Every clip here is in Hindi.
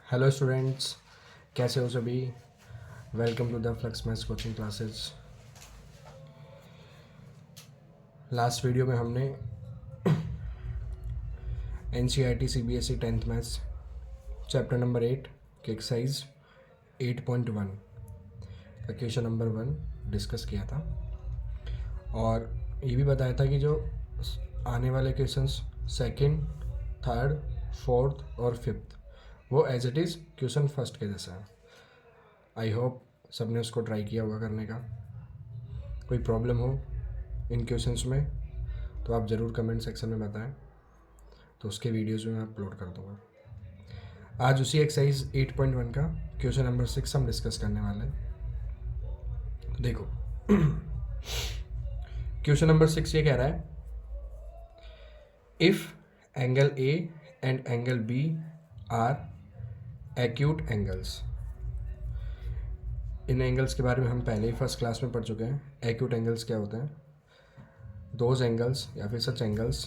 हेलो स्टूडेंट्स, कैसे हो सभी। Welcome to the Flux maths coaching classes. Last video में हमने NCERT CBSE 10th maths chapter number 8 के एक्सरसाइज 8.1 का क्वेश्चन नंबर 1 डिस्कस किया था और ये भी बताया था कि जो आने वाले क्वेश्चंस सेकंड, थर्ड, फोर्थ और फिफ्थ वो as it is question first के जैसा है। आई होप सबने उसको ट्राई किया होगा करने का। कोई प्रॉब्लम हो इन क्वेश्चंस में तो आप ज़रूर कमेंट सेक्शन में बताएं, तो उसके वीडियोज़ में मैं अपलोड कर दूँगा। आज उसी एक्सरसाइज 8.1 का क्वेश्चन नंबर 6 हम डिस्कस करने वाले हैं। तो देखो क्वेश्चन नंबर 6 ये कह रहा है, if angle A and angle B are acute angles. इन एंगल्स के बारे में हम पहले ही फर्स्ट क्लास में पढ़ चुके हैं। एक्यूट एंगल्स क्या होते हैं? दोज एंगल्स या फिर such angles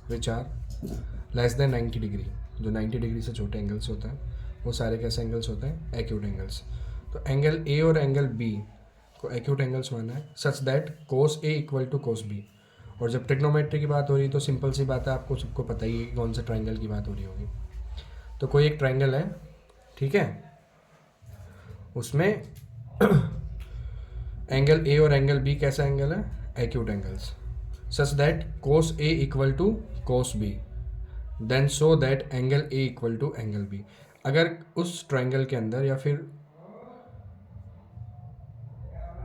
which are less than 90 degree. जो 90 डिग्री से छोटे एंगल्स होते हैं वो सारे कैसे एंगल्स होते हैं? Acute angles. तो एंगल ए और एंगल बी को एक्यूट एंगल्स माना है such that cos A equal to cos B. और जब ट्रिग्नोमेट्री की बात हो रही है तो सिंपल सी बात है, आपको सबको पता ही है कि कौन से ट्राइंगल की बात हो रही होगी। तो कोई एक ट्राइंगल है, ठीक है, उसमें एंगल ए और एंगल बी कैसा एंगल है? Acute angles. Such that cos A equal to cos B, then show that angle A equal to angle B. अगर उस ट्राइंगल के अंदर या फिर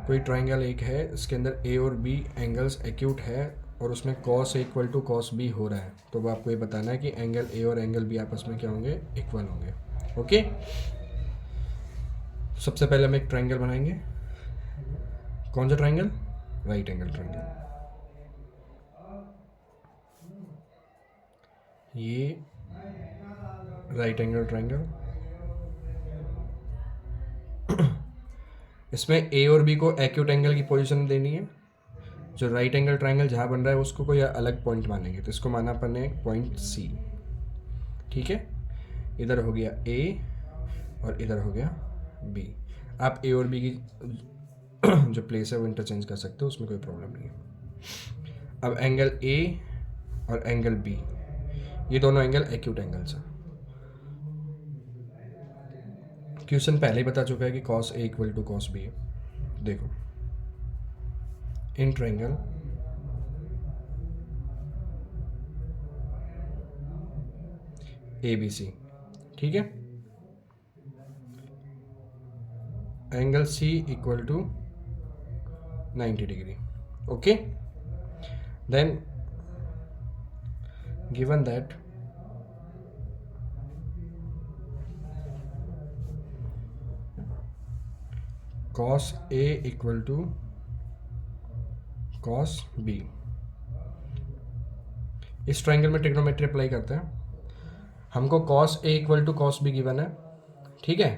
कोई ट्राइंगल एक है, इसके अंदर ए और बी एंगल्स एक्यूट है और उसमें cos A equal to cos B हो रहा है, तो वो आपको ये बताना है कि एंगल ए और एंगल बी आपस में क्या होंगे? इक्वल होंगे। ओके, सबसे पहले हम एक ट्राइंगल बनाएंगे। कौन सा ट्राइंगल? Right angle triangle. ये राइट एंगल ट्राइंगल, इसमें ए और बी को एक्यूट एंगल की पोजीशन देनी है। जो राइट एंगल ट्राइंगल जहाँ बन रहा है उसको कोई अलग पॉइंट मानेंगे, तो इसको माना अपन ने पॉइंट सी। ठीक है, इधर हो गया ए और इधर हो गया बी। आप ए और बी की जो प्लेस है वो इंटरचेंज कर सकते हो, उसमें कोई प्रॉब्लम नहीं है। अब एंगल ए और एंगल बी, ये दोनों एंगल एक्यूट एंगल्स हैं। क्वेश्चन पहले ही बता चुका है कि cos A equal to cos B है। देखो, in triangle A B C, ठीक है, angle C equal to 90 degree. Okay, then given that cos A equal to cos B। इस ट्राइंगल में ट्रिग्नोमेट्री अप्लाई करते हैं। हमको cos A equal to cos B given है, ठीक है।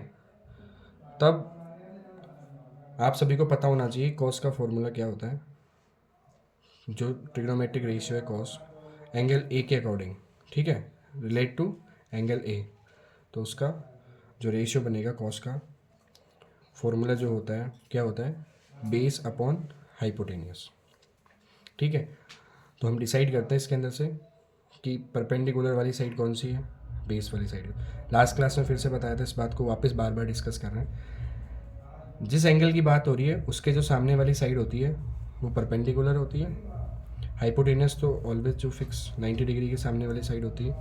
तब आप सभी को पता होना चाहिए cos का फॉर्मूला क्या होता है। जो ट्रिग्नोमेट्रिक रेशियो है cos एंगल A के अकॉर्डिंग, ठीक है, रिलेट टू एंगल A, तो उसका जो रेशियो बनेगा cos का फॉर्मूला जो होता है क्या होता है? Base upon hypotenuse. ठीक है, तो हम डिसाइड करते हैं इसके अंदर से कि परपेंडिकुलर वाली साइड कौन सी है? बेस वाली साइड। लास्ट क्लास में फिर से बताया था, इस बात को वापस बार बार डिस्कस कर रहे हैं। जिस एंगल की बात हो रही है उसके जो सामने वाली साइड होती है वो परपेंडिकुलर होती है। हाइपोटेनियस तो ऑलवेज जो फिक्स 90 डिग्री के सामने वाली साइड होती है,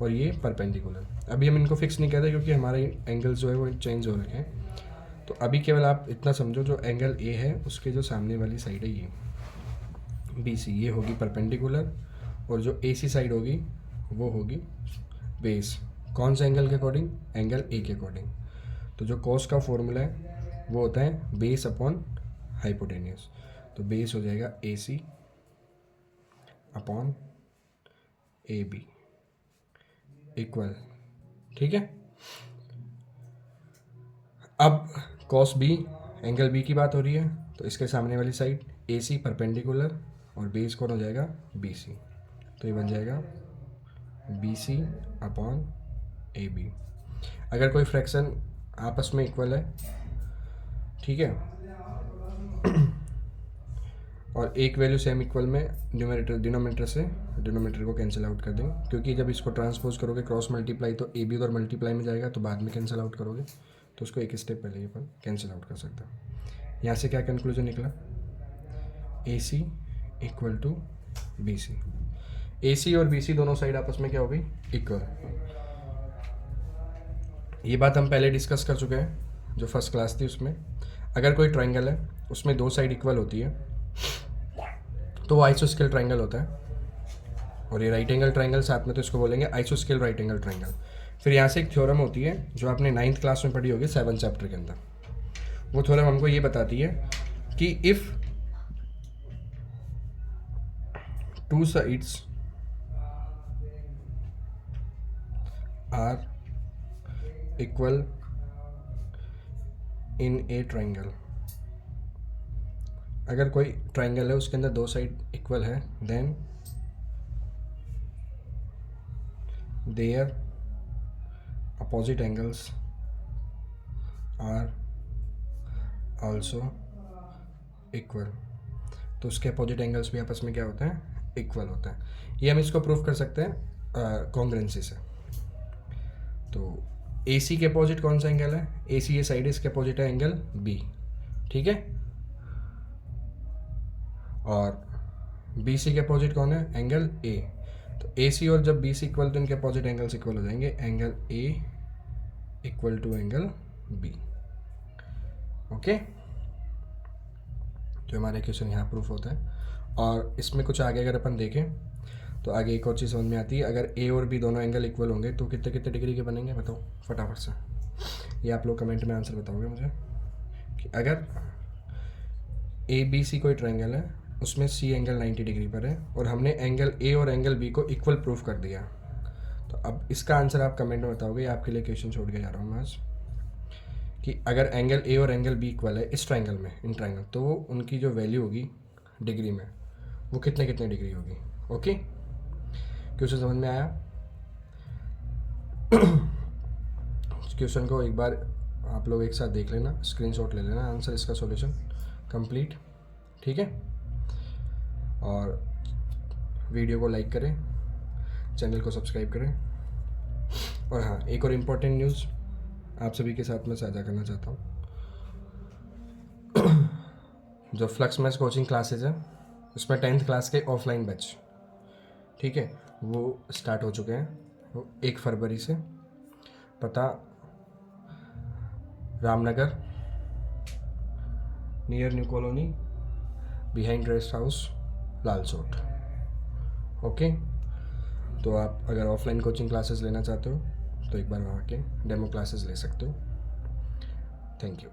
और ये परपेंडिकुलर। अभी हम इनको फिक्स नहीं कहते क्योंकि हमारे एंगल्स जो है वो चेंज हो रखे हैं। तो अभी केवल आप इतना समझो, जो एंगल ए है उसके जो सामने वाली साइड है ये बी सी, ये होगी परपेंडिकुलर, और जो ए सी साइड होगी वो होगी बेस। कौन से एंगल के अकॉर्डिंग? एंगल ए के अकॉर्डिंग। तो जो कॉस का फॉर्मूला है वो होता है बेस अपॉन हाइपोटेनियस। तो बेस हो जाएगा ए सी अपॉन ए बी इक्वल, ठीक है। अब कॉस बी, एंगल बी की बात हो रही है, तो इसके सामने वाली साइड ए सी परपेंडिकुलर और बेस कौन हो जाएगा? B C. तो ये बन जाएगा B C upon A B. अगर कोई फ्रैक्शन आपस में इक्वल है, ठीक है, और एक वैल्यू सेम इक्वल में डिनोमिनेटर से डिनोमिनेटर को कैंसिल आउट कर देंगे, क्योंकि जब इसको ट्रांसपोज करोगे क्रॉस मल्टीप्लाई तो ए भी उधर मल्टीप्लाई में जाएगा, तो बाद में कैंसिल आउट करोगे, तो उसको एक स्टेप पहले ही अपन कैंसिल आउट कर सकते हैं। यहाँ से क्या कंक्लूजन निकला, ए सी इक्वल टू बी सी। ए सी और बी सी दोनों साइड आपस में क्या हो गई, इक्वल। ये बात हम पहले डिस्कस कर चुके हैं जो फर्स्ट क्लास थी उसमें। अगर कोई ट्राइंगल है उसमें दो साइड इक्वल होती है तो वो आइसोस्केल ट्राइंगल होता है, और ये राइट एंगल ट्राइंगल साथ में, तो इसको बोलेंगे आइसोस्केल राइट एंगल ट्राइंगल। फिर यहाँ से एक थ्योरम होती है जो आपने 9th क्लास में पढ़ी होगी 7th चैप्टर के अंदर। वो थ्योरम हमको ये बताती है कि if two sides are equal in a triangle, अगर कोई ट्राइंगल है उसके अंदर दो साइड इक्वल है, then their opposite angles are also equal. तो उसके अपोजिट एंगल्स भी आपस में क्या होते हैं, इक्वल होता है। ये हम इसको प्रूव कर सकते हैं कॉन्ग्रुएंसी से। तो ए सी के अपोजिट कौन सा एंगल है, ए सी ये साइड है, इसके अपोजिट है एंगल बी, ठीक है। और बी सी के अपोजिट कौन है, एंगल ए। तो ए सी और जब बी सी इक्वल तो इनके अपोजिट एंगल्स इक्वल हो जाएंगे, angle A equal to angle B. Okay, तो हमारा क्वेश्चन यहाँ प्रूफ होता है। और इसमें कुछ आगे अगर अपन देखें तो आगे एक और चीज़ समझ में आती है, अगर ए और बी दोनों एंगल इक्वल होंगे तो कितने कितने डिग्री के बनेंगे, बताओ फटाफट से। ये आप लोग कमेंट में आंसर बताओगे मुझे कि अगर ए बी सी कोई ट्रायंगल है उसमें सी एंगल 90 डिग्री पर है और हमने एंगल ए और एंगल बी को इक्वल प्रूफ कर दिया, तो अब इसका आंसर आप कमेंट में बताओगे। आपके लिए क्वेश्चन छोड़ के जा रहा हूँ मैं आज कि अगर एंगल ए और एंगल बी इक्वल है इस ट्रायंगल में, इन ट्रायंगल, तो वो उनकी जो वैल्यू होगी डिग्री में वो कितने कितने डिग्री होगी। ओके, क्वेश्चन समझ में आया। क्वेश्चन को एक बार आप लोग एक साथ देख लेना, स्क्रीनशॉट ले लेना, आंसर इसका सॉल्यूशन कंप्लीट, ठीक है। और वीडियो को लाइक करें, चैनल को सब्सक्राइब करें। और हाँ, एक और इम्पोर्टेंट न्यूज़ आप सभी के साथ मैं साझा करना चाहता हूँ। जो फ्लक्स मैथ्स कोचिंग क्लासेज है उसमें 10th क्लास के ऑफलाइन बैच, ठीक है, वो स्टार्ट हो चुके हैं। वो 1 फरवरी से, पता Ramnagar near new colony behind rest house Lalsot. Okay, तो आप अगर ऑफलाइन कोचिंग क्लासेस लेना चाहते हो तो एक बार वहाँ के डेमो क्लासेस ले सकते हो। Thank you.